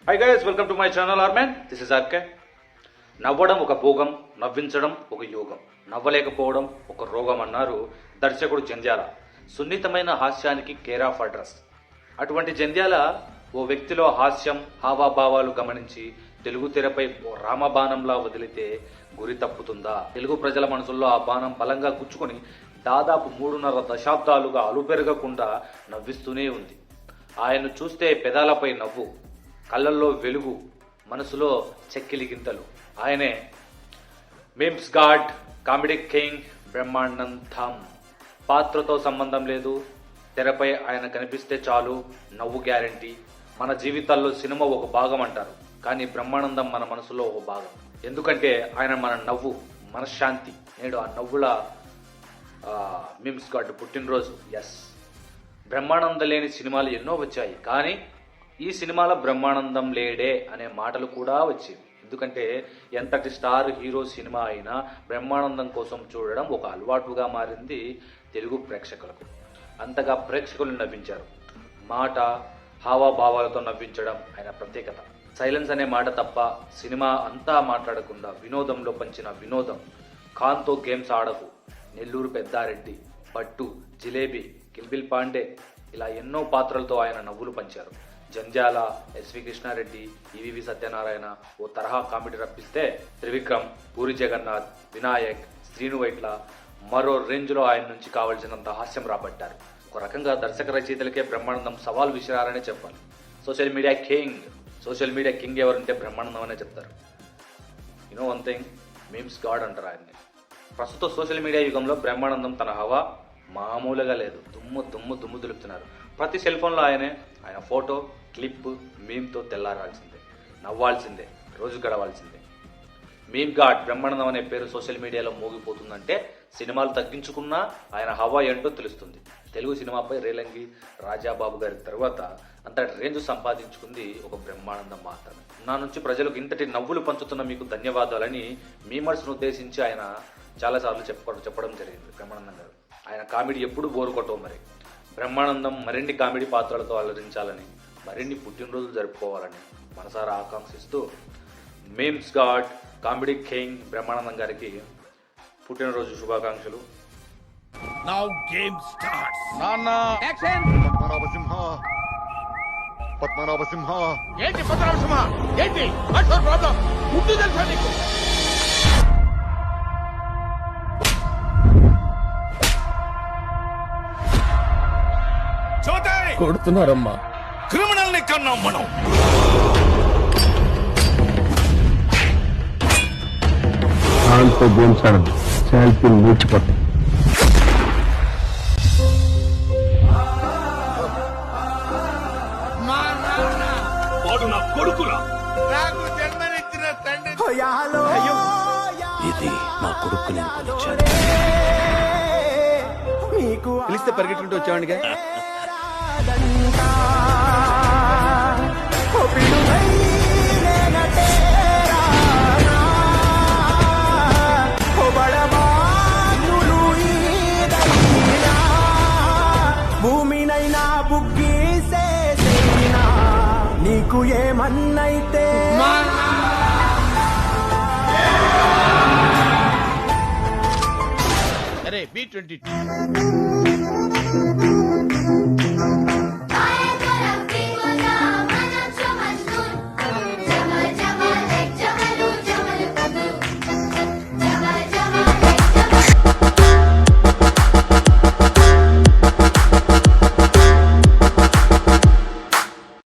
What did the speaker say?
High guys, welcome to my channel ఆర్మెన్. This is RK. నవ్వడం ఒక భోగం, నవ్వించడం ఒక యోగం, నవ్వలేకపోవడం ఒక రోగం అన్నారు దర్శకుడు జంధ్యాల. సున్నితమైన హాస్యానికి కేర్ ఆఫ్ అడ్రస్. అటువంటి జంధ్యాల ఓ వ్యక్తిలో హాస్యం, హావాభావాలు గమనించి తెలుగు తెరపై ఓ రామబాణంలా వదిలితే గురి తప్పుతుందా? తెలుగు ప్రజల మనసుల్లో ఆ బాణం బలంగా గుచ్చుకొని దాదాపు 3.5 దశాబ్దాలుగా అలుపెరగకుండా నవ్విస్తూనే ఉంది. ఆయన్ను చూస్తే పెదాలపై నవ్వు, కళ్ళల్లో వెలుగు, మనసులో చెక్కిలి గింతలు. ఆయనే memes god, comedy king Brahmanandam. పాత్రతో సంబంధం లేదు, తెరపై ఆయన కనిపిస్తే చాలు నవ్వు గ్యారంటీ. మన జీవితాల్లో సినిమా ఒక భాగం అంటారు, కానీ బ్రహ్మానందం మన మనసులో ఒక భాగం. ఎందుకంటే ఆయన మన నవ్వు, మనశ్శాంతి. నేడు ఆ నవ్వుల మీమ్స్ గాడ్ పుట్టినరోజు. ఎస్, బ్రహ్మానందం లేని సినిమాలు ఎన్నో వచ్చాయి, కానీ ఈ సినిమాలో బ్రహ్మానందం లేడే అనే మాటలు కూడా వచ్చేవి. ఎందుకంటే ఎంతటి స్టార్ హీరో సినిమా అయినా బ్రహ్మానందం కోసం చూడడం ఒక అలవాటుగా మారింది తెలుగు ప్రేక్షకులకు. అంతగా ప్రేక్షకులు నవ్వించారు. మాట, హావభావాలతో నవ్వించడం ఆయన ప్రత్యేకత. సైలెన్స్ అనే మాట తప్ప సినిమా అంతా మాట్లాడకుండా వినోదంలో పంచిన వినోదం. ఖాన్తో గేమ్స్ ఆడకు, నెల్లూరు పెద్దారెడ్డి, పట్టు, జిలేబీ, కిల్బిల్ పాండే, ఇలా ఎన్నో పాత్రలతో ఆయన నవ్వులు పంచారు. జంధ్యాల, ఎస్వి కృష్ణారెడ్డి, ఈవివి సత్యనారాయణ ఓ తరహా కామెడీ రప్పిస్తే త్రివిక్రమ్, పూరి జగన్నాథ్, వినాయక్, శ్రీను వైట్ల మరో రేంజ్లో ఆయన నుంచి కావలసినంత హాస్యం రాబట్టారు. ఒక రకంగా దర్శక రచయితలకే బ్రహ్మానందం సవాల్ విసిరారనే చెప్పాలి. సోషల్ మీడియా కింగ్ ఎవరంటే బ్రహ్మానందం అనే చెప్తారు. You know one thing, memes God అంటారు ఆయన్ని. ప్రస్తుత సోషల్ మీడియా యుగంలో బ్రహ్మానందం తన హవా మామూలుగా లేదు. దుమ్ము దులుపుతున్నారు. ప్రతి సెల్ ఫోన్లో ఆయన ఫోటో, క్లిప్, మీమ్తో తెల్లారాల్సిందే, నవ్వాల్సిందే, రోజు గడవాల్సిందే. మీమ్ గాడ్ బ్రహ్మానందం అనే పేరు సోషల్ మీడియాలో మోగిపోతుందంటే సినిమాలు తగ్గించుకున్నా ఆయన హవా ఏంటో తెలుస్తుంది. తెలుగు సినిమాపై రేలంగి, రాజాబాబు గారి తర్వాత అంతటి రేంజ్ సంపాదించుకుంది ఒక బ్రహ్మానందం మాత్రమే. నా నుంచి ప్రజలకు ఇంతటి నవ్వులు పంచుతున్న మీకు ధన్యవాదాలని మీమర్స్ను ఉద్దేశించి ఆయన చాలాసార్లు చెప్పడం జరిగింది. బ్రహ్మానందం గారు ఆయన కామెడీ ఎప్పుడు బోరు కొట్టవు. మరి బ్రహ్మానందం మరిన్ని కామెడీ పాత్రలతో అలరించాలని, మరిన్ని పుట్టినరోజులు జరుపుకోవాలని మనసారా ఆకాంక్షిస్తూ memes god, comedy king Brahmanandam గారికి పుట్టినరోజు శుభాకాంక్షలు. Now game starts. Nana. Action. పద్మనాభసింహ. ఏంటి పద్మనాభసింహ? ఏంటి? What's your problem? ముందు తెలుసా నీకు? కొడుతున్నారమ్మా. క్రిమినల్ ని కన్నాం మనం. దాంతో గేమ్స్ ఆడదు, శాల్పీలు మూర్చిపోతాయి. వాడు నా కొడుకురా. నాకు జన్మనిచ్చిన తండ్రి. ఇది నా కొడుకు నేను కొనిచ్చాను. పిలిస్తే పరిగెట్టుకుంటూ వచ్చావండిగా. భూమినైనా బుగ్గీసేనా నీకు ఏమన్నైతే. అరే B22